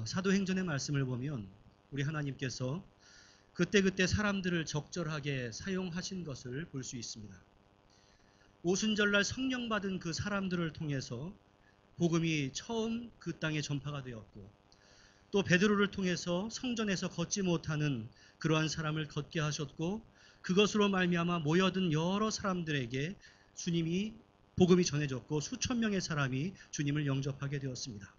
사도행전의 말씀을 보면 우리 하나님께서 그때그때 사람들을 적절하게 사용하신 것을 볼 수 있습니다. 오순절날 성령 받은 그 사람들을 통해서 복음이 처음 그 땅에 전파가 되었고, 또 베드로를 통해서 성전에서 걷지 못하는 그러한 사람을 걷게 하셨고, 그것으로 말미암아 모여든 여러 사람들에게 주님이 복음이 전해졌고 수천 명의 사람이 주님을 영접하게 되었습니다.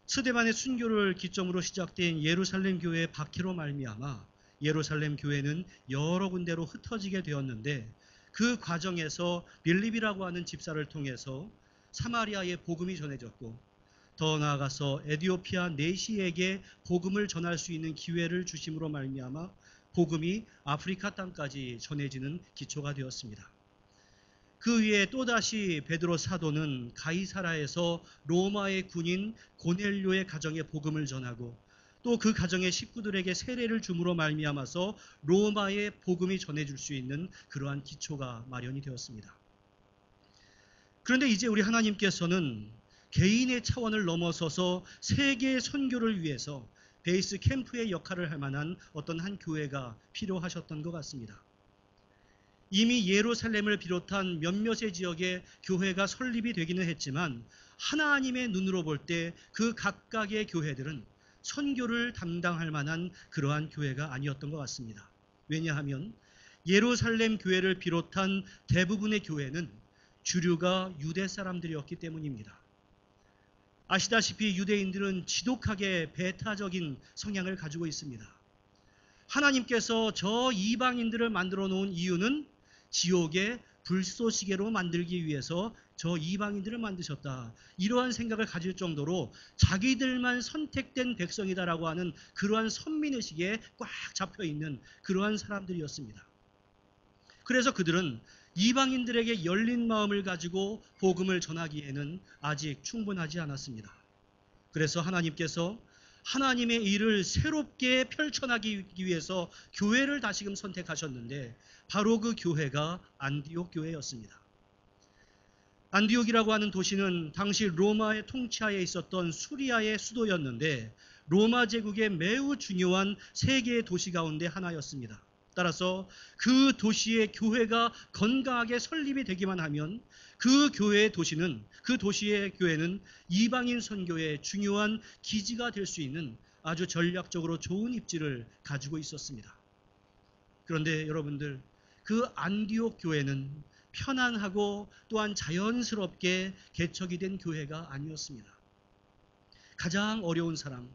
스데반의 순교를 기점으로 시작된 예루살렘 교회의 박해로 말미암아 예루살렘 교회는 여러 군데로 흩어지게 되었는데, 그 과정에서 빌립이라고 하는 집사를 통해서 사마리아의 복음이 전해졌고, 더 나아가서 에디오피아 내시에게 복음을 전할 수 있는 기회를 주심으로 말미암아 복음이 아프리카 땅까지 전해지는 기초가 되었습니다. 그 위에 또다시 베드로 사도는 가이사라에서 로마의 군인 고넬료의 가정에 복음을 전하고, 또 그 가정의 식구들에게 세례를 줌으로 말미암아서 로마의 복음이 전해질 수 있는 그러한 기초가 마련이 되었습니다. 그런데 이제 우리 하나님께서는 개인의 차원을 넘어서서 세계의 선교를 위해서 베이스 캠프의 역할을 할 만한 어떤 한 교회가 필요하셨던 것 같습니다. 이미 예루살렘을 비롯한 몇몇의 지역에 교회가 설립이 되기는 했지만, 하나님의 눈으로 볼 때 그 각각의 교회들은 선교를 담당할 만한 그러한 교회가 아니었던 것 같습니다. 왜냐하면 예루살렘 교회를 비롯한 대부분의 교회는 주류가 유대 사람들이었기 때문입니다. 아시다시피 유대인들은 지독하게 배타적인 성향을 가지고 있습니다. 하나님께서 저 이방인들을 만들어 놓은 이유는 지옥의 불쏘시개로 만들기 위해서 저 이방인들을 만드셨다, 이러한 생각을 가질 정도로 자기들만 선택된 백성이다라고 하는 그러한 선민의식에 꽉 잡혀있는 그러한 사람들이었습니다. 그래서 그들은 이방인들에게 열린 마음을 가지고 복음을 전하기에는 아직 충분하지 않았습니다. 그래서 하나님께서 하나님의 일을 새롭게 펼쳐나가기 위해서 교회를 다시금 선택하셨는데, 바로 그 교회가 안디옥 교회였습니다. 안디옥이라고 하는 도시는 당시 로마의 통치하에 있었던 수리아의 수도였는데, 로마 제국의 매우 중요한 세 개의 도시 가운데 하나였습니다. 따라서 그 도시의 교회가 건강하게 설립이 되기만 하면 그 도시의 교회는 이방인 선교의 중요한 기지가 될 수 있는 아주 전략적으로 좋은 입지를 가지고 있었습니다. 그런데 여러분들, 그 안디옥 교회는 편안하고 또한 자연스럽게 개척이 된 교회가 아니었습니다. 가장 어려운 사람,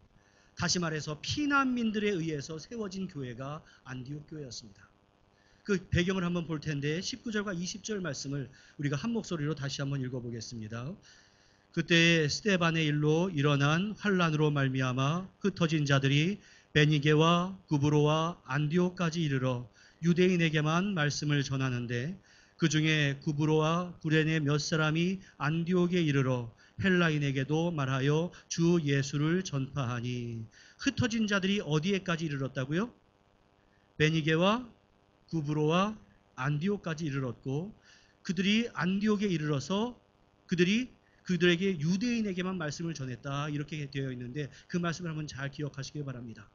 다시 말해서 피난민들에 의해서 세워진 교회가 안디옥 교회였습니다. 그 배경을 한번 볼 텐데 19절과 20절 말씀을 우리가 한 목소리로 다시 한번 읽어보겠습니다. 그때 스데반의 일로 일어난 환란으로 말미암아 흩어진 자들이 베니게와 구브로와 안디옥까지 이르러 유대인에게만 말씀을 전하는데, 그 중에 구브로와 구레네 몇 사람이 안디옥에 이르러 헬라인에게도 말하여 주 예수를 전파하니. 흩어진 자들이 어디에까지 이르렀다고요? 베니게와 구브로와 안디옥까지 이르렀고, 그들이 안디옥에 이르러서 그들에게 유대인에게만 말씀을 전했다, 이렇게 되어 있는데 그 말씀을 한번 잘 기억하시기 바랍니다.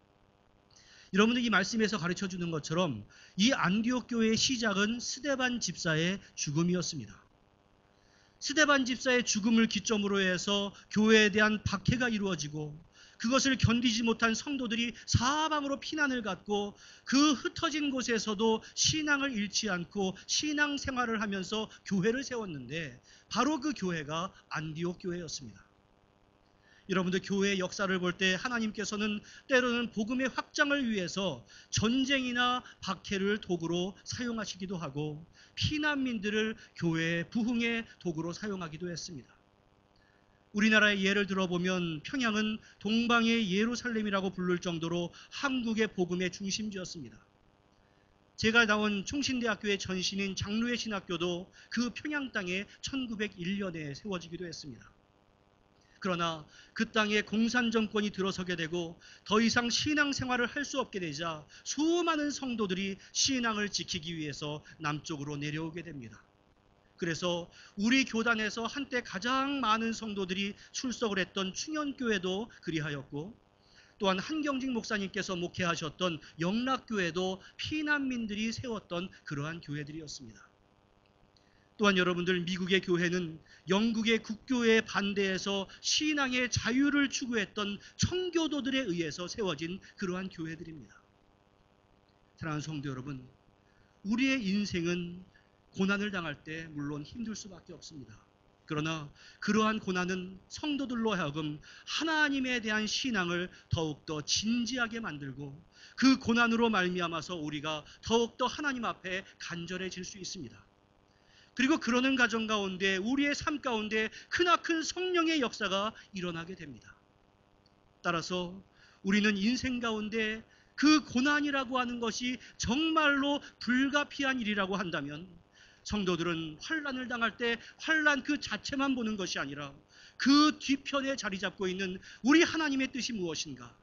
여러분들, 이 말씀에서 가르쳐주는 것처럼 이 안디옥 교회의 시작은 스데반 집사의 죽음이었습니다. 스데반 집사의 죽음을 기점으로 해서 교회에 대한 박해가 이루어지고, 그것을 견디지 못한 성도들이 사방으로 피난을 갔고, 그 흩어진 곳에서도 신앙을 잃지 않고 신앙생활을 하면서 교회를 세웠는데, 바로 그 교회가 안디옥 교회였습니다. 여러분들, 교회의 역사를 볼 때 하나님께서는 때로는 복음의 확장을 위해서 전쟁이나 박해를 도구로 사용하시기도 하고, 피난민들을 교회의 부흥의 도구로 사용하기도 했습니다. 우리나라의 예를 들어보면 평양은 동방의 예루살렘이라고 부를 정도로 한국의 복음의 중심지였습니다. 제가 나온 충신대학교의 전신인 장로의 신학교도 그 평양 땅에 1901년에 세워지기도 했습니다. 그러나 그 땅에 공산 정권이 들어서게 되고 더 이상 신앙 생활을 할 수 없게 되자 수많은 성도들이 신앙을 지키기 위해서 남쪽으로 내려오게 됩니다. 그래서 우리 교단에서 한때 가장 많은 성도들이 출석을 했던 충현교회도 그리하였고, 또한 한경직 목사님께서 목회하셨던 영락교회도 피난민들이 세웠던 그러한 교회들이었습니다. 또한 여러분들, 미국의 교회는 영국의 국교에 반대해서 신앙의 자유를 추구했던 청교도들에 의해서 세워진 그러한 교회들입니다. 사랑하는 성도 여러분, 우리의 인생은 고난을 당할 때 물론 힘들 수밖에 없습니다. 그러나 그러한 고난은 성도들로 하여금 하나님에 대한 신앙을 더욱더 진지하게 만들고, 그 고난으로 말미암아서 우리가 더욱더 하나님 앞에 간절해질 수 있습니다. 그리고 그러는 과정 가운데 우리의 삶 가운데 크나큰 성령의 역사가 일어나게 됩니다. 따라서 우리는 인생 가운데 그 고난이라고 하는 것이 정말로 불가피한 일이라고 한다면, 성도들은 환난을 당할 때 환난 그 자체만 보는 것이 아니라 그 뒤편에 자리 잡고 있는 우리 하나님의 뜻이 무엇인가,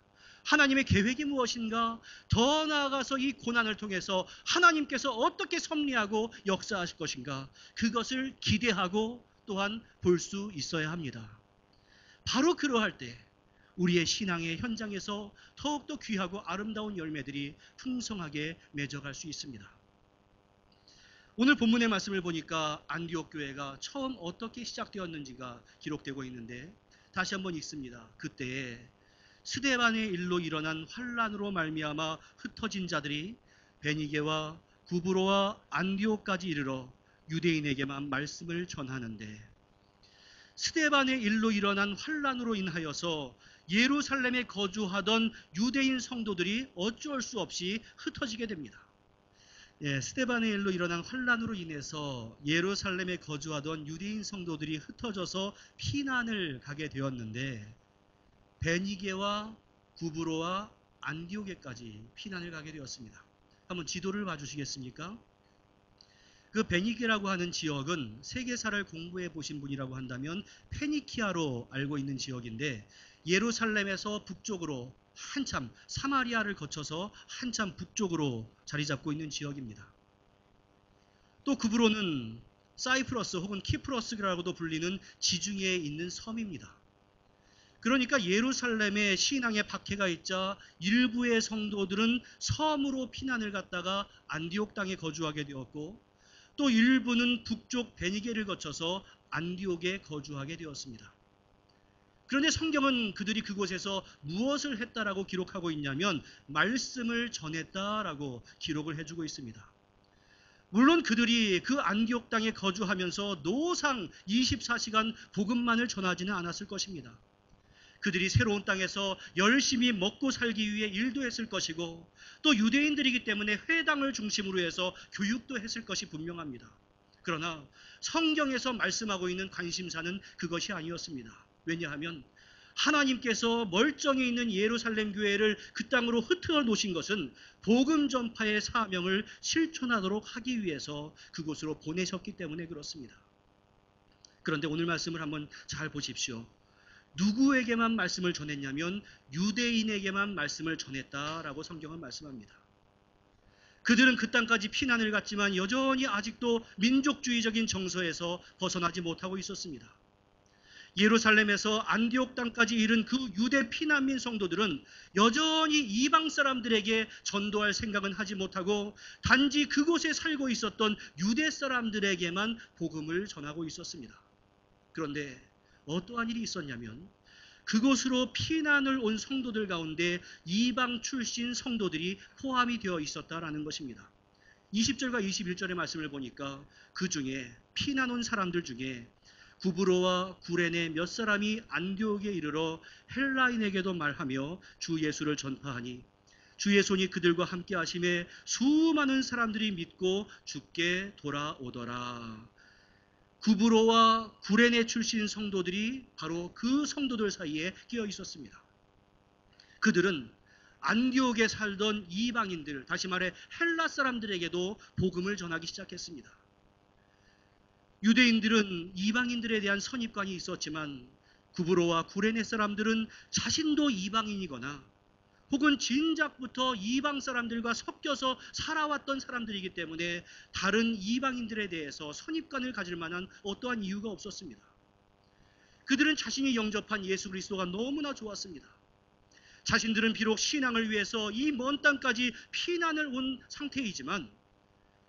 하나님의 계획이 무엇인가, 더 나아가서 이 고난을 통해서 하나님께서 어떻게 섭리하고 역사하실 것인가, 그것을 기대하고 또한 볼 수 있어야 합니다. 바로 그러할 때 우리의 신앙의 현장에서 더욱더 귀하고 아름다운 열매들이 풍성하게 맺어갈 수 있습니다. 오늘 본문의 말씀을 보니까 안디옥 교회가 처음 어떻게 시작되었는지가 기록되고 있는데, 다시 한번 읽습니다. 그때에 스데반의 일로 일어난 환난으로 말미암아 흩어진 자들이 베니게와 구브로와 안디옥까지 이르러 유대인에게만 말씀을 전하는데, 스데반의 일로 일어난 환난으로 인하여서 예루살렘에 거주하던 유대인 성도들이 어쩔 수 없이 흩어지게 됩니다. 스데반의 일로 일어난 환난으로 인해서 예루살렘에 거주하던 유대인 성도들이 흩어져서 피난을 가게 되었는데, 베니게와 구브로와 안디옥에까지 피난을 가게 되었습니다. 한번 지도를 봐주시겠습니까? 그 베니게라고 하는 지역은 세계사를 공부해 보신 분이라고 한다면 페니키아로 알고 있는 지역인데, 예루살렘에서 북쪽으로 한참 사마리아를 거쳐서 한참 북쪽으로 자리 잡고 있는 지역입니다. 또 구브로는 사이프러스 혹은 키프러스라고도 불리는 지중해에 있는 섬입니다. 그러니까 예루살렘에 신앙의 박해가 있자 일부의 성도들은 섬으로 피난을 갔다가 안디옥 땅에 거주하게 되었고, 또 일부는 북쪽 베니게를 거쳐서 안디옥에 거주하게 되었습니다. 그런데 성경은 그들이 그곳에서 무엇을 했다라고 기록하고 있냐면 말씀을 전했다라고 기록을 해주고 있습니다. 물론 그들이 그 안디옥 땅에 거주하면서 노상 24시간 복음만을 전하지는 않았을 것입니다. 그들이 새로운 땅에서 열심히 먹고 살기 위해 일도 했을 것이고, 또 유대인들이기 때문에 회당을 중심으로 해서 교육도 했을 것이 분명합니다. 그러나 성경에서 말씀하고 있는 관심사는 그것이 아니었습니다. 왜냐하면 하나님께서 멀쩡히 있는 예루살렘 교회를 그 땅으로 흩어 놓으신 것은 복음 전파의 사명을 실천하도록 하기 위해서 그곳으로 보내셨기 때문에 그렇습니다. 그런데 오늘 말씀을 한번 잘 보십시오. 누구에게만 말씀을 전했냐면 유대인에게만 말씀을 전했다라고 성경은 말씀합니다. 그들은 그 땅까지 피난을 갔지만 여전히 아직도 민족주의적인 정서에서 벗어나지 못하고 있었습니다. 예루살렘에서 안디옥 땅까지 이른 그 유대 피난민 성도들은 여전히 이방 사람들에게 전도할 생각은 하지 못하고 단지 그곳에 살고 있었던 유대 사람들에게만 복음을 전하고 있었습니다. 그런데 어떠한 일이 있었냐면 그곳으로 피난을 온 성도들 가운데 이방 출신 성도들이 포함이 되어 있었다라는 것입니다. 20절과 21절의 말씀을 보니까 그 중에 피난 온 사람들 중에 구브로와 구레네 몇 사람이 안디옥에 이르러 헬라인에게도 말하며 주 예수를 전파하니 주의 손이 그들과 함께 하심에 수많은 사람들이 믿고 주께 돌아오더라. 구브로와 구레네 출신 성도들이 바로 그 성도들 사이에 끼어 있었습니다. 그들은 안디옥에 살던 이방인들, 다시 말해 헬라 사람들에게도 복음을 전하기 시작했습니다. 유대인들은 이방인들에 대한 선입관이 있었지만 구브로와 구레네 사람들은 자신도 이방인이거나 혹은 진작부터 이방 사람들과 섞여서 살아왔던 사람들이기 때문에 다른 이방인들에 대해서 선입관을 가질 만한 어떠한 이유가 없었습니다. 그들은 자신이 영접한 예수 그리스도가 너무나 좋았습니다. 자신들은 비록 신앙을 위해서 이 먼 땅까지 피난을 온 상태이지만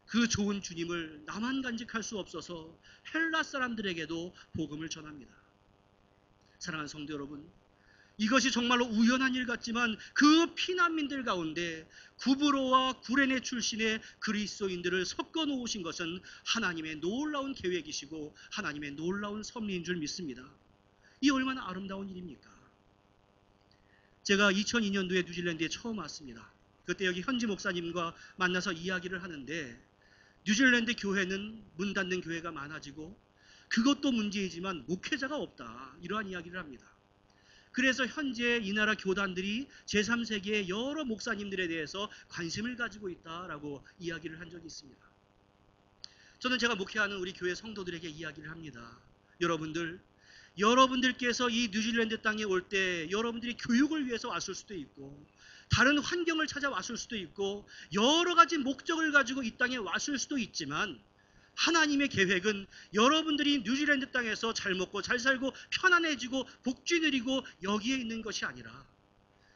그 좋은 주님을 나만 간직할 수 없어서 헬라 사람들에게도 복음을 전합니다. 사랑하는 성도 여러분, 이것이 정말로 우연한 일 같지만 그 피난민들 가운데 구브로와 구레네 출신의 그리스도인들을 섞어 놓으신 것은 하나님의 놀라운 계획이시고 하나님의 놀라운 섭리인 줄 믿습니다. 이 얼마나 아름다운 일입니까? 제가 2002년도에 뉴질랜드에 처음 왔습니다. 그때 여기 현지 목사님과 만나서 이야기를 하는데 뉴질랜드 교회는 문 닫는 교회가 많아지고 그것도 문제이지만 목회자가 없다, 이러한 이야기를 합니다. 그래서 현재 이 나라 교단들이 제3세계의 여러 목사님들에 대해서 관심을 가지고 있다라고 이야기를 한 적이 있습니다. 저는 제가 목회하는 우리 교회 성도들에게 이야기를 합니다. 여러분들께서 이 뉴질랜드 땅에 올 때 여러분들이 교육을 위해서 왔을 수도 있고 다른 환경을 찾아왔을 수도 있고 여러 가지 목적을 가지고 이 땅에 왔을 수도 있지만 하나님의 계획은 여러분들이 뉴질랜드 땅에서 잘 먹고 잘 살고 편안해지고 복지 누리고 여기에 있는 것이 아니라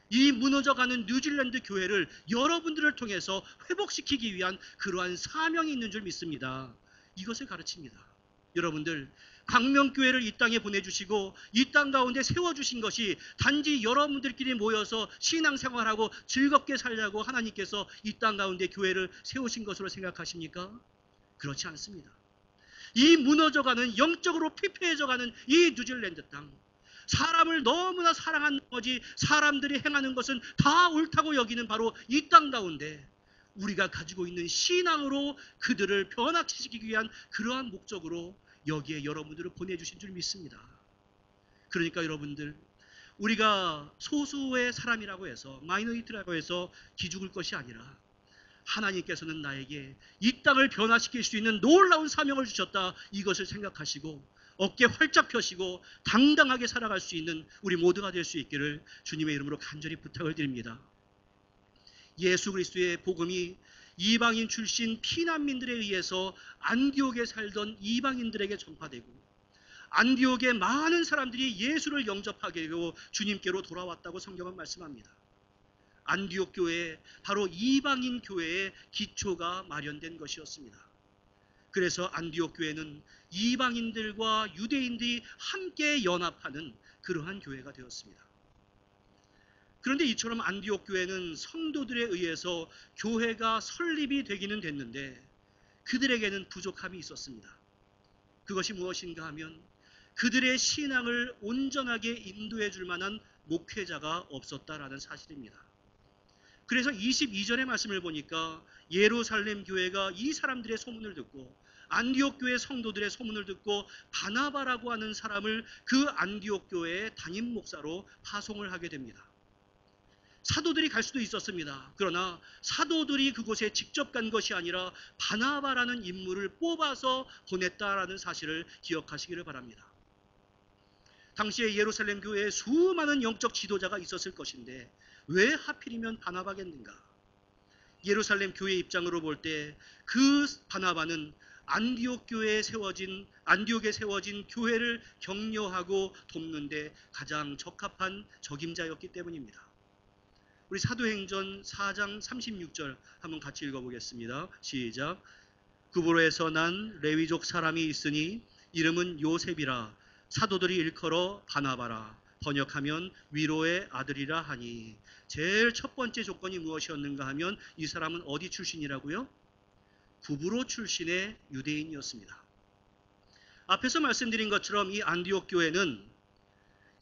이 무너져가는 뉴질랜드 교회를 여러분들을 통해서 회복시키기 위한 그러한 사명이 있는 줄 믿습니다. 이것을 가르칩니다. 여러분들, 광명교회를 이 땅에 보내주시고 이 땅 가운데 세워주신 것이 단지 여러분들끼리 모여서 신앙생활하고 즐겁게 살자고 하나님께서 이 땅 가운데 교회를 세우신 것으로 생각하십니까? 그렇지 않습니다. 이 무너져가는, 영적으로 피폐해져가는 이 뉴질랜드 땅, 사람을 너무나 사랑한 나머지 사람들이 행하는 것은 다 옳다고 여기는 바로 이 땅 가운데 우리가 가지고 있는 신앙으로 그들을 변화시키기 위한 그러한 목적으로 여기에 여러분들을 보내주신 줄 믿습니다. 그러니까 여러분들, 우리가 소수의 사람이라고 해서, 마이너리티라고 해서 기죽을 것이 아니라 하나님께서는 나에게 이 땅을 변화시킬 수 있는 놀라운 사명을 주셨다, 이것을 생각하시고 어깨 활짝 펴시고 당당하게 살아갈 수 있는 우리 모두가 될 수 있기를 주님의 이름으로 간절히 부탁을 드립니다. 예수 그리스도의 복음이 이방인 출신 피난민들에 의해서 안디옥에 살던 이방인들에게 전파되고 안디옥의 많은 사람들이 예수를 영접하게 되고 주님께로 돌아왔다고 성경은 말씀합니다. 안디옥 교회에 바로 이방인 교회의 기초가 마련된 것이었습니다. 그래서 안디옥 교회는 이방인들과 유대인들이 함께 연합하는 그러한 교회가 되었습니다. 그런데 이처럼 안디옥 교회는 성도들에 의해서 교회가 설립이 되기는 됐는데 그들에게는 부족함이 있었습니다. 그것이 무엇인가 하면 그들의 신앙을 온전하게 인도해 줄 만한 목회자가 없었다라는 사실입니다. 그래서 22절의 말씀을 보니까 예루살렘 교회가 이 사람들의 소문을 듣고 안디옥 교회 성도들의 소문을 듣고 바나바라고 하는 사람을 그 안디옥 교회의 담임 목사로 파송을 하게 됩니다. 사도들이 갈 수도 있었습니다. 그러나 사도들이 그곳에 직접 간 것이 아니라 바나바라는 인물을 뽑아서 보냈다라는 사실을 기억하시기를 바랍니다. 당시에 예루살렘 교회에 수많은 영적 지도자가 있었을 것인데 왜 하필이면 바나바겠는가? 예루살렘 교회 입장으로 볼 때 그 바나바는 안디옥에 세워진 교회를 격려하고 돕는 데 가장 적합한 적임자였기 때문입니다. 우리 사도행전 4장 36절 한번 같이 읽어보겠습니다. 시작. 구브로에서 난 레위족 사람이 있으니 이름은 요셉이라 사도들이 일컬어 바나바라 번역하면 위로의 아들이라 하니 제일 첫 번째 조건이 무엇이었는가 하면 이 사람은 어디 출신이라고요? 구브로 출신의 유대인이었습니다. 앞에서 말씀드린 것처럼 이 안디옥 교회는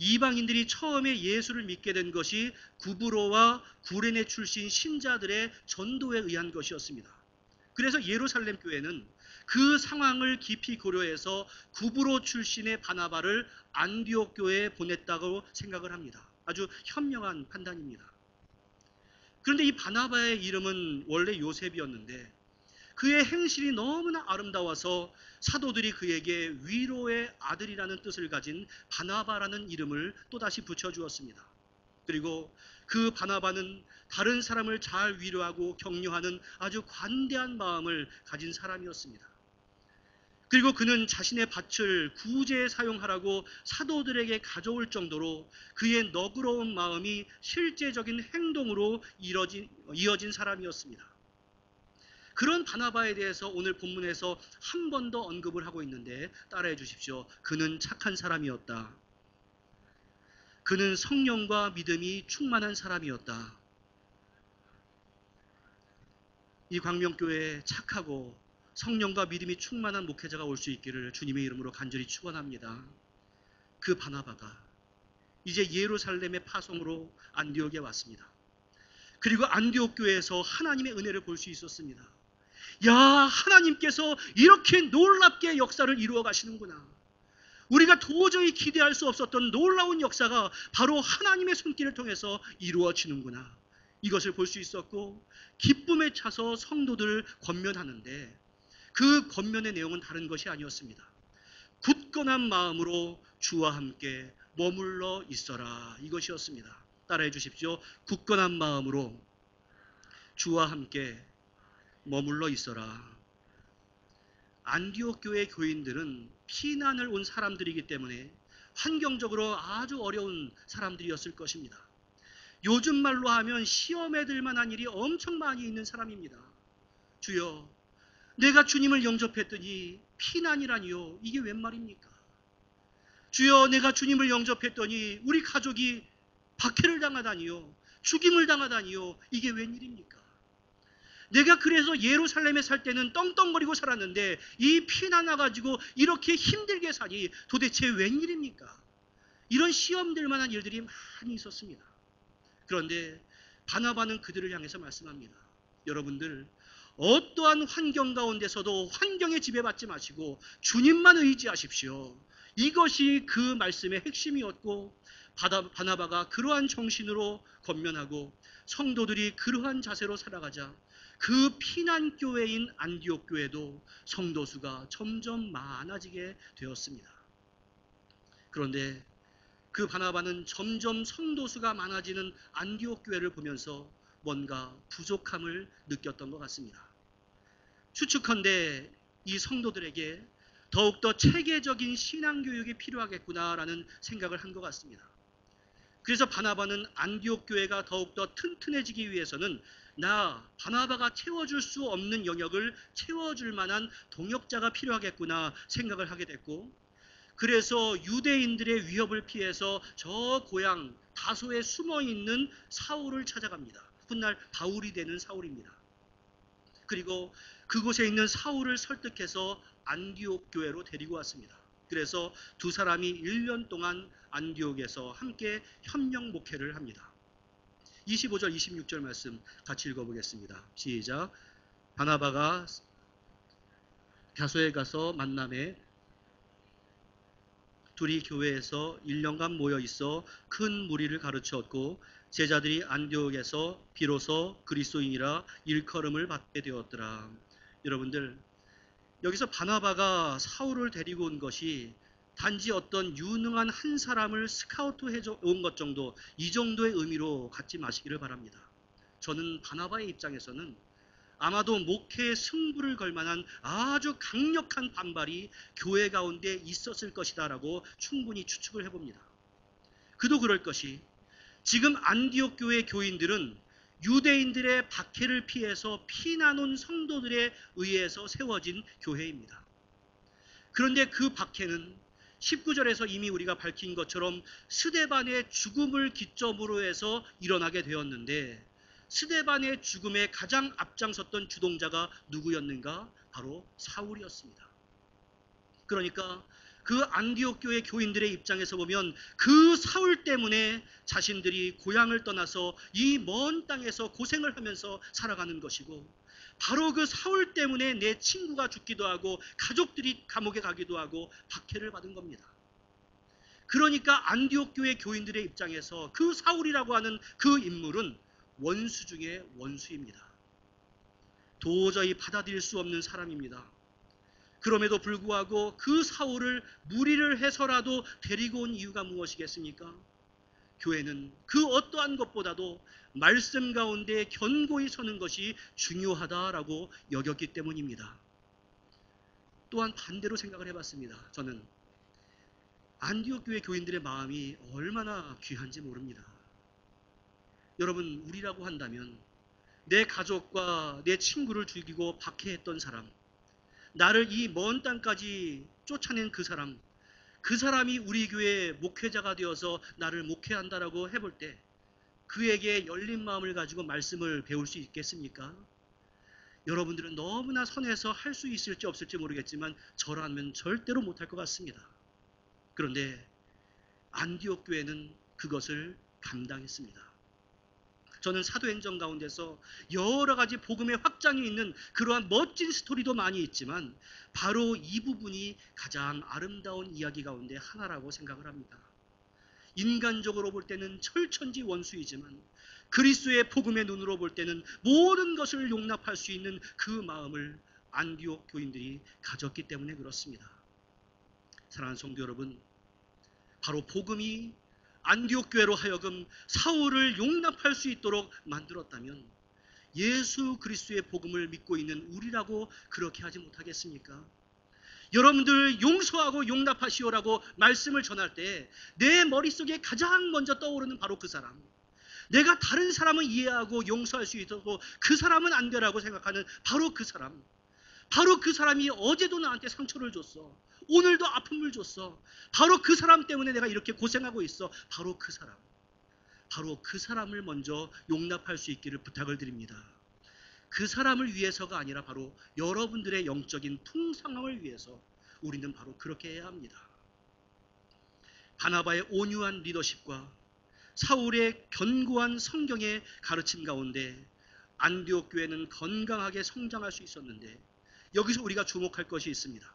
이방인들이 처음에 예수를 믿게 된 것이 구브로와 구레네 출신 신자들의 전도에 의한 것이었습니다. 그래서 예루살렘 교회는 그 상황을 깊이 고려해서 구브로 출신의 바나바를 안디옥 교회에 보냈다고 생각을 합니다. 아주 현명한 판단입니다. 그런데 이 바나바의 이름은 원래 요셉이었는데 그의 행실이 너무나 아름다워서 사도들이 그에게 위로의 아들이라는 뜻을 가진 바나바라는 이름을 또다시 붙여주었습니다. 그리고 그 바나바는 다른 사람을 잘 위로하고 격려하는 아주 관대한 마음을 가진 사람이었습니다. 그리고 그는 자신의 밭을 구제에 사용하라고 사도들에게 가져올 정도로 그의 너그러운 마음이 실제적인 행동으로 이어진 사람이었습니다. 그런 바나바에 대해서 오늘 본문에서 한 번 더 언급을 하고 있는데 따라해 주십시오. 그는 착한 사람이었다. 그는 성령과 믿음이 충만한 사람이었다. 이 광명교회에 착하고 성령과 믿음이 충만한 목회자가 올 수 있기를 주님의 이름으로 간절히 축원합니다. 그 바나바가 이제 예루살렘의 파송으로 안디옥에 왔습니다. 그리고 안디옥 교회에서 하나님의 은혜를 볼 수 있었습니다. 야, 하나님께서 이렇게 놀랍게 역사를 이루어 가시는구나. 우리가 도저히 기대할 수 없었던 놀라운 역사가 바로 하나님의 손길을 통해서 이루어지는구나. 이것을 볼 수 있었고 기쁨에 차서 성도들을 권면하는데 그 권면의 내용은 다른 것이 아니었습니다. 굳건한 마음으로 주와 함께 머물러 있어라. 이것이었습니다. 따라해 주십시오. 굳건한 마음으로 주와 함께 머물러 있어라. 안디옥 교회 교인들은 피난을 온 사람들이기 때문에 환경적으로 아주 어려운 사람들이었을 것입니다. 요즘 말로 하면 시험에 들 만한 일이 엄청 많이 있는 사람입니다. 주여, 내가 주님을 영접했더니 피난이라니요. 이게 웬 말입니까? 주여, 내가 주님을 영접했더니 우리 가족이 박해를 당하다니요. 죽임을 당하다니요. 이게 웬일입니까? 내가 그래서 예루살렘에 살 때는 떵떵거리고 살았는데 이 피난 와가지고 이렇게 힘들게 사니 도대체 웬일입니까? 이런 시험될 만한 일들이 많이 있었습니다. 그런데 바나바는 그들을 향해서 말씀합니다. 여러분들, 어떠한 환경 가운데서도 환경에 지배받지 마시고 주님만 의지하십시오. 이것이 그 말씀의 핵심이었고 바나바가 그러한 정신으로 권면하고 성도들이 그러한 자세로 살아가자 그 피난교회인 안디옥 교회도 성도 수가 점점 많아지게 되었습니다. 그런데 그 바나바는 점점 성도 수가 많아지는 안디옥 교회를 보면서 뭔가 부족함을 느꼈던 것 같습니다. 추측컨대 이 성도들에게 더욱더 체계적인 신앙교육이 필요하겠구나라는 생각을 한 것 같습니다. 그래서 바나바는 안디옥 교회가 더욱더 튼튼해지기 위해서는 바나바가 채워줄 수 없는 영역을 채워줄 만한 동역자가 필요하겠구나 생각을 하게 됐고, 그래서 유대인들의 위협을 피해서 저 고향 다소에 숨어있는 사울을 찾아갑니다. 훗날 바울이 되는 사울입니다. 그리고 그곳에 있는 사울을 설득해서 안디옥 교회로 데리고 왔습니다. 그래서 두 사람이 1년 동안 안디옥에서 함께 협력 목회를 합니다. 25절 26절 말씀 같이 읽어보겠습니다. 시작. 바나바가 다소에 가서 만남에 둘이 교회에서 1년간 모여 있어 큰 무리를 가르쳤고 제자들이 안디옥에서 비로소 그리스도인이라 일컬음을 받게 되었더라. 여러분들, 여기서 바나바가 사울을 데리고 온 것이 단지 어떤 유능한 한 사람을 스카우트 해온 것 정도, 이 정도의 의미로 갖지 마시기를 바랍니다. 저는 바나바의 입장에서는 아마도 목회의 승부를 걸 만한 아주 강력한 반발이 교회 가운데 있었을 것이다라고 충분히 추측을 해봅니다. 그도 그럴 것이 지금 안디옥 교회 교인들은 유대인들의 박해를 피해서 피난 온 성도들에 의해서 세워진 교회입니다. 그런데 그 박해는 19절에서 이미 우리가 밝힌 것처럼 스데반의 죽음을 기점으로 해서 일어나게 되었는데, 스데반의 죽음에 가장 앞장섰던 주동자가 누구였는가? 바로 사울이었습니다. 그러니까 그 안디옥 교회 교인들의 입장에서 보면 그 사울 때문에 자신들이 고향을 떠나서 이 먼 땅에서 고생을 하면서 살아가는 것이고, 바로 그 사울 때문에 내 친구가 죽기도 하고 가족들이 감옥에 가기도 하고 박해를 받은 겁니다. 그러니까 안디옥 교회 교인들의 입장에서 그 사울이라고 하는 그 인물은 원수 중에 원수입니다. 도저히 받아들일 수 없는 사람입니다. 그럼에도 불구하고 그 사울을 무리를 해서라도 데리고 온 이유가 무엇이겠습니까? 교회는 그 어떠한 것보다도 말씀 가운데 견고히 서는 것이 중요하다라고 여겼기 때문입니다. 또한 반대로 생각을 해봤습니다. 저는 안디옥 교회 교인들의 마음이 얼마나 귀한지 모릅니다. 여러분, 우리라고 한다면 내 가족과 내 친구를 죽이고 박해했던 사람, 나를 이 먼 땅까지 쫓아낸 그 사람이 우리 교회 목회자가 되어서 나를 목회한다라고 해볼 때 그에게 열린 마음을 가지고 말씀을 배울 수 있겠습니까? 여러분들은 너무나 선해서 할 수 있을지 없을지 모르겠지만 저라면 절대로 못할 것 같습니다. 그런데 안디옥 교회는 그것을 감당했습니다. 저는 사도행전 가운데서 여러 가지 복음의 확장이 있는 그러한 멋진 스토리도 많이 있지만 바로 이 부분이 가장 아름다운 이야기 가운데 하나라고 생각을 합니다. 인간적으로 볼 때는 철천지 원수이지만 그리스도의 복음의 눈으로 볼 때는 모든 것을 용납할 수 있는 그 마음을 안디옥 교인들이 가졌기 때문에 그렇습니다. 사랑하는 성도 여러분, 바로 복음이 안디옥 교회로 하여금 사울을 용납할 수 있도록 만들었다면 예수 그리스도의 복음을 믿고 있는 우리라고 그렇게 하지 못하겠습니까? 여러분들 용서하고 용납하시오라고 말씀을 전할 때 내 머릿속에 가장 먼저 떠오르는 바로 그 사람, 내가 다른 사람을 이해하고 용서할 수 있어도 그 사람은 안 되라고 생각하는 바로 그 사람, 바로 그 사람이 어제도 나한테 상처를 줬어, 오늘도 아픔을 줬어, 바로 그 사람 때문에 내가 이렇게 고생하고 있어, 바로 그 사람을 먼저 용납할 수 있기를 부탁을 드립니다. 그 사람을 위해서가 아니라 바로 여러분들의 영적인 풍성함을 위해서 우리는 바로 그렇게 해야 합니다. 바나바의 온유한 리더십과 사울의 견고한 성경의 가르침 가운데 안디옥 교회는 건강하게 성장할 수 있었는데, 여기서 우리가 주목할 것이 있습니다.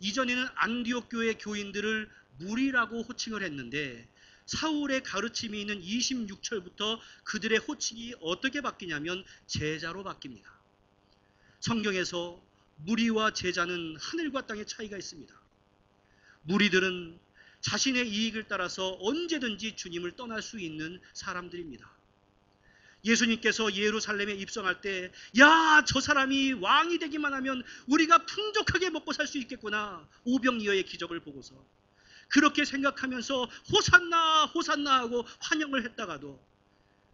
이전에는 안디옥 교회 교인들을 무리라고 호칭을 했는데 사울의 가르침이 있는 26절부터 그들의 호칭이 어떻게 바뀌냐면 제자로 바뀝니다. 성경에서 무리와 제자는 하늘과 땅의 차이가 있습니다. 무리들은 자신의 이익을 따라서 언제든지 주님을 떠날 수 있는 사람들입니다. 예수님께서 예루살렘에 입성할 때, 야, 저 사람이 왕이 되기만 하면 우리가 풍족하게 먹고 살 수 있겠구나, 오병이어의 기적을 보고서 그렇게 생각하면서 호산나 호산나 하고 환영을 했다가도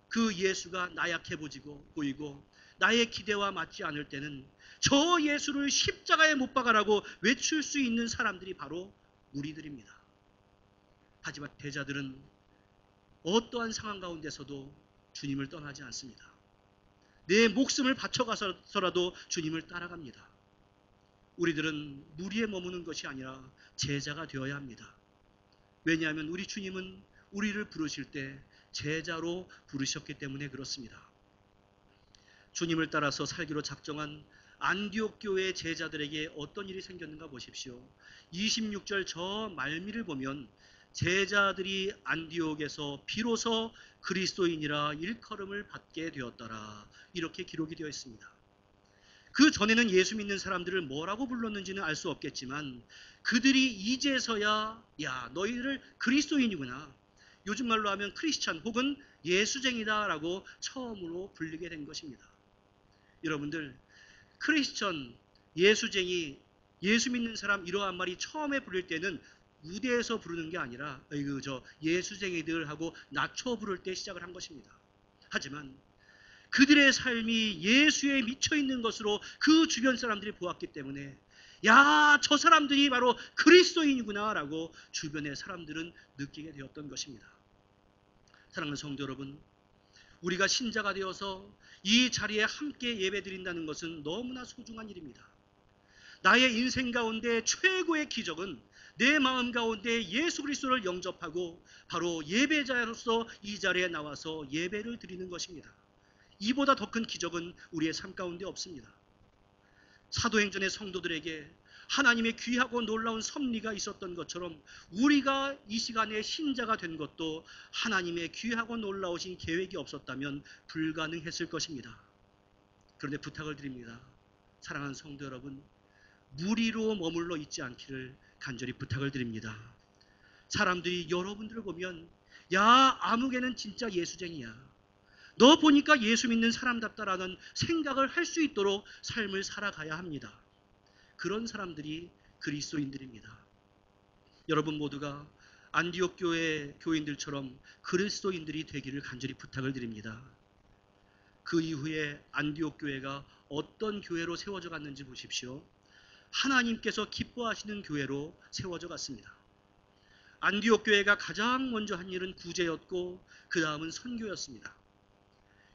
그 예수가 나약해 보이고 나의 기대와 맞지 않을 때는 저 예수를 십자가에 못 박아라고 외칠 수 있는 사람들이 바로 무리들입니다. 하지만 제자들은 어떠한 상황 가운데서도 주님을 떠나지 않습니다. 내 목숨을 바쳐가서라도 주님을 따라갑니다. 우리들은 무리에 머무는 것이 아니라 제자가 되어야 합니다. 왜냐하면 우리 주님은 우리를 부르실 때 제자로 부르셨기 때문에 그렇습니다. 주님을 따라서 살기로 작정한 안디옥 교회의 제자들에게 어떤 일이 생겼는가 보십시오. 26절 저 말미를 보면 제자들이 안디옥에서 비로소 그리스도인이라 일컬음을 받게 되었더라, 이렇게 기록이 되어 있습니다. 그 전에는 예수 믿는 사람들을 뭐라고 불렀는지는 알 수 없겠지만 그들이 이제서야 야, 너희들 그리스도인이구나, 요즘 말로 하면 크리스찬 혹은 예수쟁이다 라고 처음으로 불리게 된 것입니다. 여러분들, 크리스천, 예수쟁이, 예수 믿는 사람 이러한 말이 처음에 부를 때는 무대에서 부르는 게 아니라 예수쟁이들하고 낮춰 부를 때 시작을 한 것입니다. 하지만 그들의 삶이 예수에 미쳐 있는 것으로 그 주변 사람들이 보았기 때문에 야, 저 사람들이 바로 그리스도인이구나 라고 주변의 사람들은 느끼게 되었던 것입니다. 사랑하는 성도 여러분, 우리가 신자가 되어서 이 자리에 함께 예배드린다는 것은 너무나 소중한 일입니다. 나의 인생 가운데 최고의 기적은 내 마음 가운데 예수 그리스도를 영접하고 바로 예배자로서 이 자리에 나와서 예배를 드리는 것입니다. 이보다 더 큰 기적은 우리의 삶 가운데 없습니다. 사도행전의 성도들에게 하나님의 귀하고 놀라운 섭리가 있었던 것처럼 우리가 이 시간에 신자가 된 것도 하나님의 귀하고 놀라우신 계획이 없었다면 불가능했을 것입니다. 그런데 부탁을 드립니다. 사랑하는 성도 여러분, 무리로 머물러 있지 않기를 간절히 부탁을 드립니다. 사람들이 여러분들을 보면 야, 아무개는 진짜 예수쟁이야, 너 보니까 예수 믿는 사람답다라는 생각을 할 수 있도록 삶을 살아가야 합니다. 그런 사람들이 그리스도인들입니다. 여러분 모두가 안디옥 교회 교인들처럼 그리스도인들이 되기를 간절히 부탁을 드립니다. 그 이후에 안디옥 교회가 어떤 교회로 세워져 갔는지 보십시오. 하나님께서 기뻐하시는 교회로 세워져 갔습니다. 안디옥 교회가 가장 먼저 한 일은 구제였고 그 다음은 선교였습니다.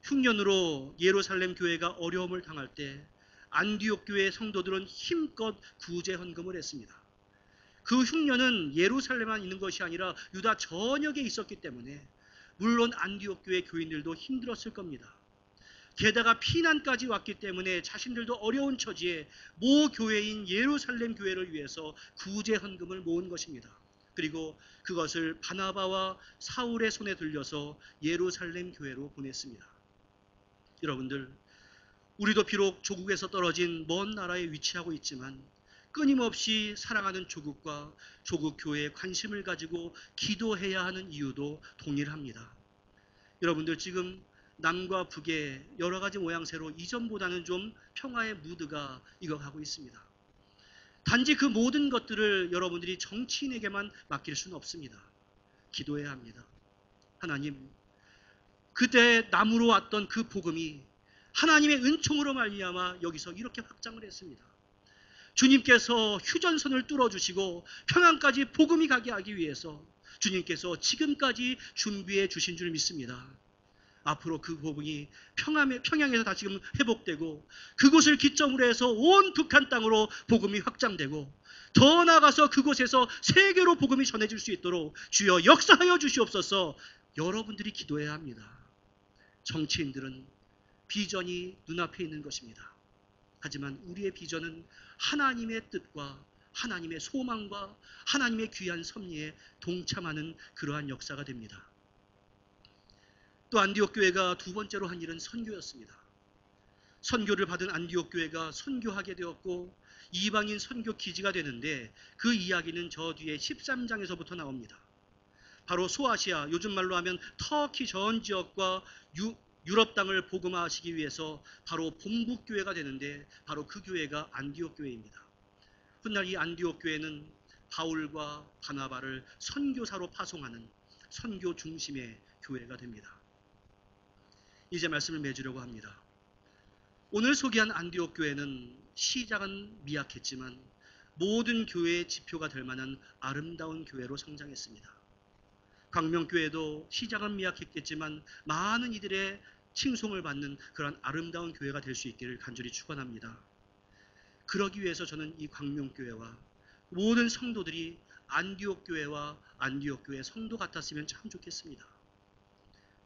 흉년으로 예루살렘 교회가 어려움을 당할 때 안디옥 교회 성도들은 힘껏 구제 헌금을 했습니다. 그 흉년은 예루살렘만 있는 것이 아니라 유다 전역에 있었기 때문에 물론 안디옥 교회 교인들도 힘들었을 겁니다. 게다가 피난까지 왔기 때문에 자신들도 어려운 처지에 모 교회인 예루살렘 교회를 위해서 구제 헌금을 모은 것입니다. 그리고 그것을 바나바와 사울의 손에 들려서 예루살렘 교회로 보냈습니다. 여러분들, 우리도 비록 조국에서 떨어진 먼 나라에 위치하고 있지만 끊임없이 사랑하는 조국과 조국 교회에 관심을 가지고 기도해야 하는 이유도 동일합니다. 여러분들, 지금 남과 북의 여러 가지 모양새로 이전보다는 좀 평화의 무드가 익어가고 있습니다. 단지 그 모든 것들을 여러분들이 정치인에게만 맡길 수는 없습니다. 기도해야 합니다. 하나님, 그때 남으로 왔던 그 복음이 하나님의 은총으로 말미암아 여기서 이렇게 확장을 했습니다. 주님께서 휴전선을 뚫어주시고 평양까지 복음이 가게 하기 위해서 주님께서 지금까지 준비해 주신 줄 믿습니다. 앞으로 그 복음이 평양에서 다시금 회복되고 그곳을 기점으로 해서 온 북한 땅으로 복음이 확장되고 더 나아가서 그곳에서 세계로 복음이 전해질 수 있도록 주여 역사하여 주시옵소서. 여러분들이 기도해야 합니다. 정치인들은 비전이 눈앞에 있는 것입니다. 하지만 우리의 비전은 하나님의 뜻과 하나님의 소망과 하나님의 귀한 섭리에 동참하는 그러한 역사가 됩니다. 또 안디옥 교회가 두 번째로 한 일은 선교였습니다. 선교를 받은 안디옥 교회가 선교하게 되었고 이방인 선교 기지가 되는데 그 이야기는 저 뒤에 13장에서부터 나옵니다. 바로 소아시아, 요즘 말로 하면 터키 전 지역과 유럽 땅을 복음화하시기 위해서 바로 본국교회가 되는데 바로 그 교회가 안디옥 교회입니다. 훗날 이 안디옥 교회는 바울과 바나바를 선교사로 파송하는 선교 중심의 교회가 됩니다. 이제 말씀을 맺으려고 합니다. 오늘 소개한 안디옥 교회는 시작은 미약했지만 모든 교회의 지표가 될 만한 아름다운 교회로 성장했습니다. 광명교회도 시작은 미약했겠지만 많은 이들의 칭송을 받는 그런 아름다운 교회가 될 수 있기를 간절히 축원합니다. 그러기 위해서 저는 이 광명교회와 모든 성도들이 안디옥 교회와 안디옥 교회 성도 같았으면 참 좋겠습니다.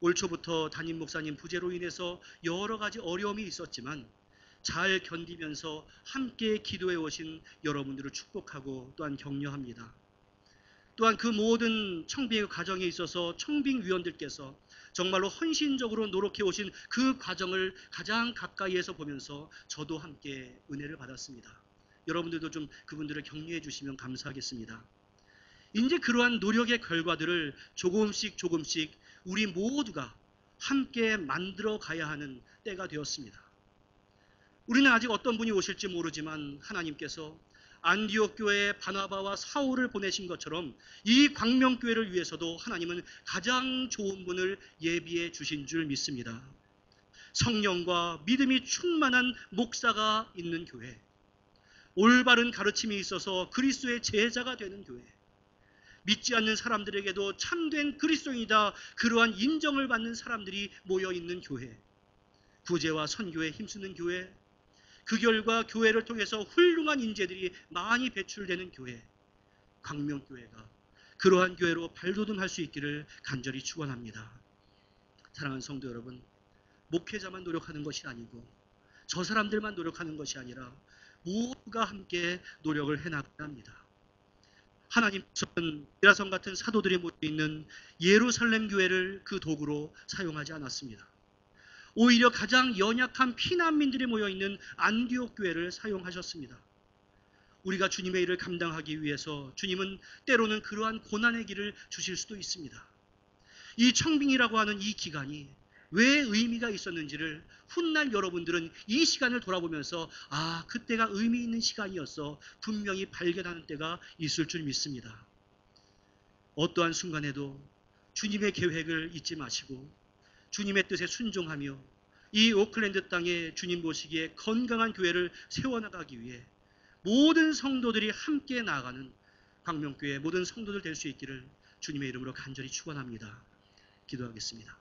올 초부터 담임 목사님 부재로 인해서 여러 가지 어려움이 있었지만 잘 견디면서 함께 기도해 오신 여러분들을 축복하고 또한 격려합니다. 또한 그 모든 청빙의 과정에 있어서 청빙위원들께서 정말로 헌신적으로 노력해 오신 그 과정을 가장 가까이에서 보면서 저도 함께 은혜를 받았습니다. 여러분들도 좀 그분들을 격려해 주시면 감사하겠습니다. 이제 그러한 노력의 결과들을 조금씩 우리 모두가 함께 만들어 가야 하는 때가 되었습니다. 우리는 아직 어떤 분이 오실지 모르지만 하나님께서 안디옥 교회에 바나바와 사울을 보내신 것처럼 이 광명교회를 위해서도 하나님은 가장 좋은 분을 예비해 주신 줄 믿습니다. 성령과 믿음이 충만한 목사가 있는 교회, 올바른 가르침이 있어서 그리스도의 제자가 되는 교회, 믿지 않는 사람들에게도 참된 그리스도인이다 그러한 인정을 받는 사람들이 모여있는 교회, 구제와 선교에 힘쓰는 교회, 그 결과 교회를 통해서 훌륭한 인재들이 많이 배출되는 교회, 광명교회가 그러한 교회로 발돋움할 수 있기를 간절히 축원합니다. 사랑하는 성도 여러분, 목회자만 노력하는 것이 아니고 저 사람들만 노력하는 것이 아니라 모두가 함께 노력을 해나가야 합니다. 하나님께서는 미라성 같은 사도들이 모여있는 예루살렘 교회를 그 도구로 사용하지 않았습니다. 오히려 가장 연약한 피난민들이 모여있는 안디옥 교회를 사용하셨습니다. 우리가 주님의 일을 감당하기 위해서 주님은 때로는 그러한 고난의 길을 주실 수도 있습니다. 이 청빙이라고 하는 이 기간이 왜 의미가 있었는지를 훗날 여러분들은 이 시간을 돌아보면서 그때가 의미 있는 시간이었어 분명히 발견하는 때가 있을 줄 믿습니다. 어떠한 순간에도 주님의 계획을 잊지 마시고 주님의 뜻에 순종하며 이 오클랜드 땅에 주님 보시기에 건강한 교회를 세워나가기 위해 모든 성도들이 함께 나아가는 광명교회 모든 성도들 될 수 있기를 주님의 이름으로 간절히 축원합니다. 기도하겠습니다.